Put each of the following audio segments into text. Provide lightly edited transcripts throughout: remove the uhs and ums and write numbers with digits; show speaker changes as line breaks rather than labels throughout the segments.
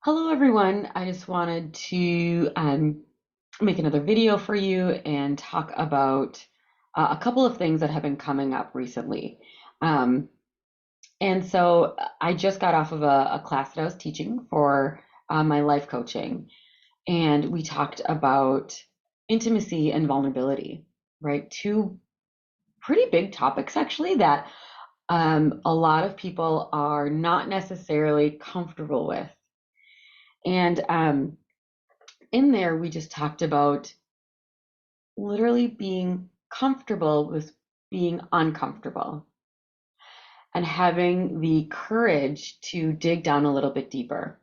Hello, everyone. I just wanted to make another video for you and talk about a couple of things that have been coming up recently. Um, and so I just got off of a class that I was teaching for my life coaching, and we talked about intimacy and vulnerability, right? Two pretty big topics, actually, that a lot of people are not necessarily comfortable with. And in there, we just talked about literally being comfortable with being uncomfortable and having the courage to dig down a little bit deeper.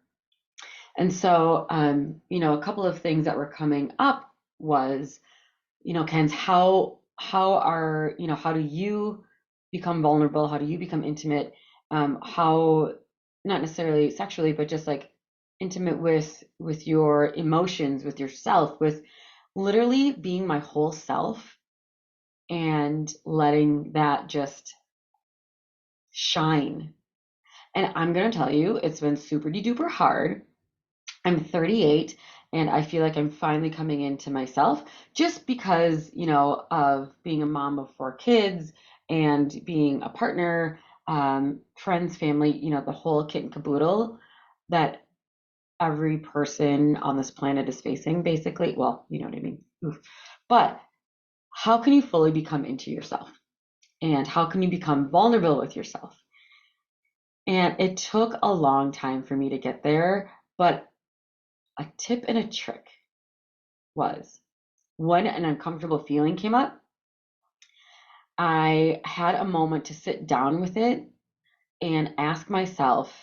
And so, a couple of things that were coming up was, Ken's how do you become vulnerable? How do you become intimate? How not necessarily sexually, but just like intimate with your emotions, with yourself, with literally being my whole self and letting that just shine. And I'm going to tell you, it's been super duper hard. I'm 38 and I feel like I'm finally coming into myself just because, of being a mom of four kids and being a partner, friends, family, the whole kit and caboodle that every person on this planet is facing, basically. Well, you know what I mean. Oof. But how can you fully become into yourself? And how can you become vulnerable with yourself? And it took a long time for me to get there, but a tip and a trick was when an uncomfortable feeling came up, I had a moment to sit down with it and ask myself,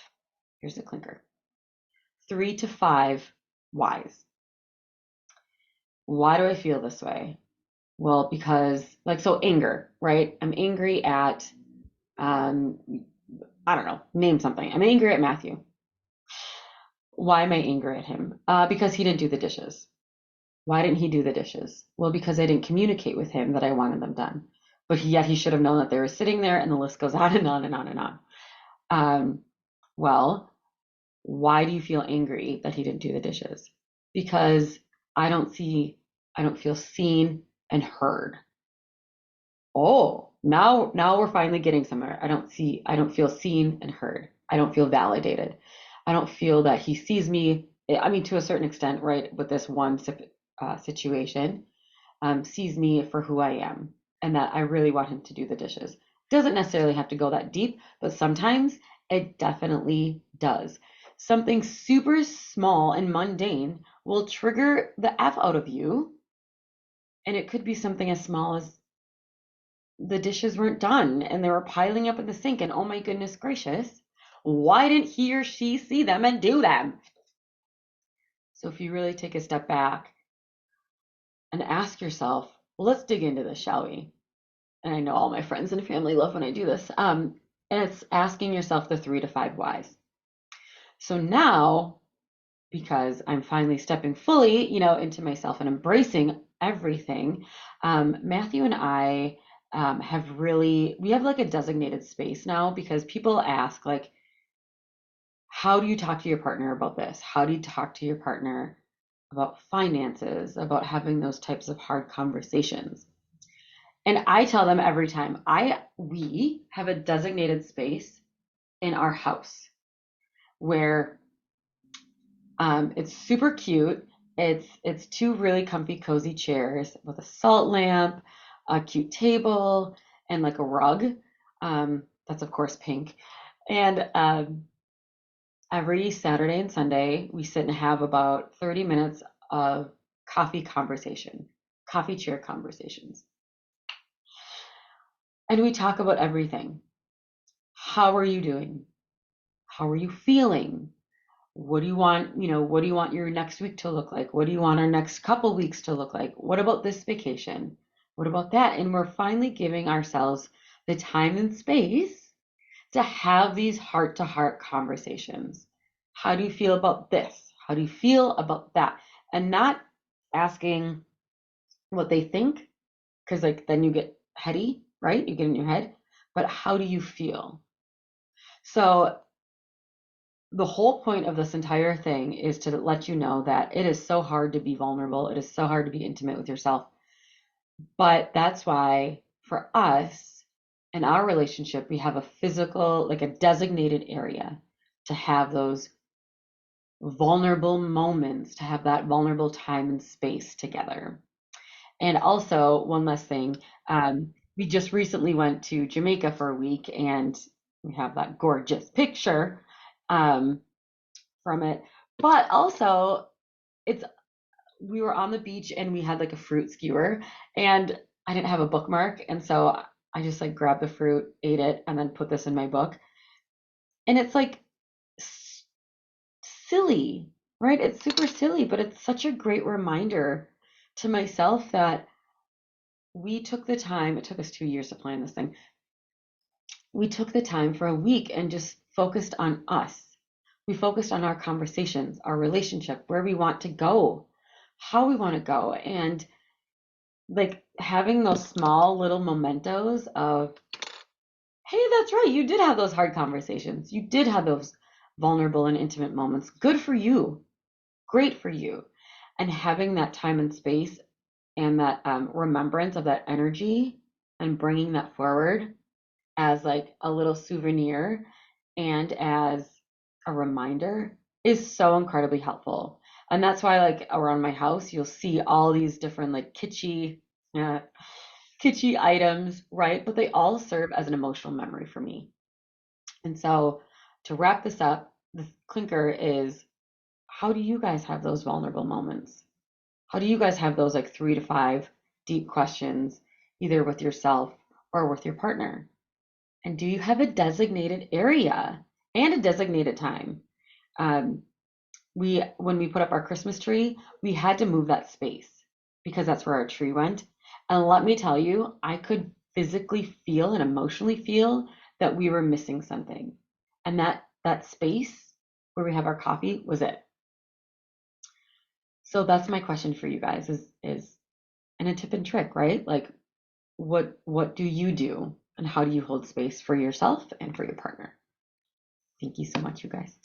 here's the clinker, 3 to 5 whys. Why do I feel this way? Well, because, like, so anger, right? I'm angry at, um, I don't know, name something. I'm angry at Matthew. Why am I angry at him? Because he didn't do the dishes. Why didn't he do the dishes? Well, because I didn't communicate with him that I wanted them done. But yet he should have known that they were sitting there, and the list goes on and on and on and on. Um, well, why do you feel angry that he didn't do the dishes? Because I don't see, I don't feel seen and heard. Oh, now we're finally getting somewhere. I don't feel seen and heard. I don't feel validated. I don't feel that he sees me. I mean, to a certain extent, right, with this one situation, sees me for who I am and that I really want him to do the dishes. Doesn't necessarily have to go that deep, but sometimes it definitely does. Something super small and mundane will trigger the F out of you. And it could be something as small as the dishes weren't done and they were piling up in the sink. And oh my goodness gracious, why didn't he or she see them and do them? So if you really take a step back and ask yourself, well, let's dig into this, shall we? And I know all my friends and family love when I do this. And it's asking yourself the 3 to 5 whys. So now, because I'm finally stepping fully, into myself and embracing everything, Matthew and I we have like a designated space now because people ask, like, how do you talk to your partner about this? How do you talk to your partner about finances, about having those types of hard conversations? And I tell them every time, we have a designated space in our house where it's super cute. It's two really comfy, cozy chairs with a salt lamp, a cute table, and like a rug. That's of course pink. And every Saturday and Sunday, we sit and have about 30 minutes of coffee chair conversations. And we talk about everything. How are you doing? How are you feeling? What do you want, what do you want your next week to look like? What do you want our next couple weeks to look like? What about this vacation? What about that? And we're finally giving ourselves the time and space to have these heart to heart conversations. How do you feel about this? How do you feel about that? And not asking what they think, because like then you get heady, right? You get in your head. But how do you feel? So the whole point of this entire thing is to let you know that it is so hard to be vulnerable. It is so hard to be intimate with yourself. But that's why for us in our relationship, we have a physical, like a designated area to have those vulnerable moments, to have that vulnerable time and space together. And also, one last thing, we just recently went to Jamaica for a week and we have that gorgeous picture um, from it. But also, it's we were on the beach and we had like a fruit skewer and I didn't have a bookmark. And so I just like grabbed the fruit, ate it, and then put this in my book. And it's like silly, right? It's super silly, but it's such a great reminder to myself that we took the time, it took us 2 years to plan this thing. We took the time for a week and just focused on us. We focused on our conversations, our relationship, where we want to go, how we want to go. And like having those small little mementos of, hey, that's right, you did have those hard conversations. You did have those vulnerable and intimate moments. Good for you. Great for you. And having that time and space and that remembrance of that energy and bringing that forward as like a little souvenir and as a reminder is so incredibly helpful. And that's why like around my house you'll see all these different like uh, kitschy items, right? But they all serve as an emotional memory for me. And so to wrap this up, the clinker is, how do you guys have those vulnerable moments? How do you guys have those like 3 to 5 deep questions, either with yourself or with your partner? And do you have a designated area and a designated time? Um, when we put up our Christmas tree, we had to move that space because that's where our tree went. And let me tell you, I could physically feel and emotionally feel that we were missing something. And that space where we have our coffee was it. So that's my question for you guys is and a tip and trick, right? Like what do you do and how do you hold space for yourself and for your partner? Thank you so much, you guys.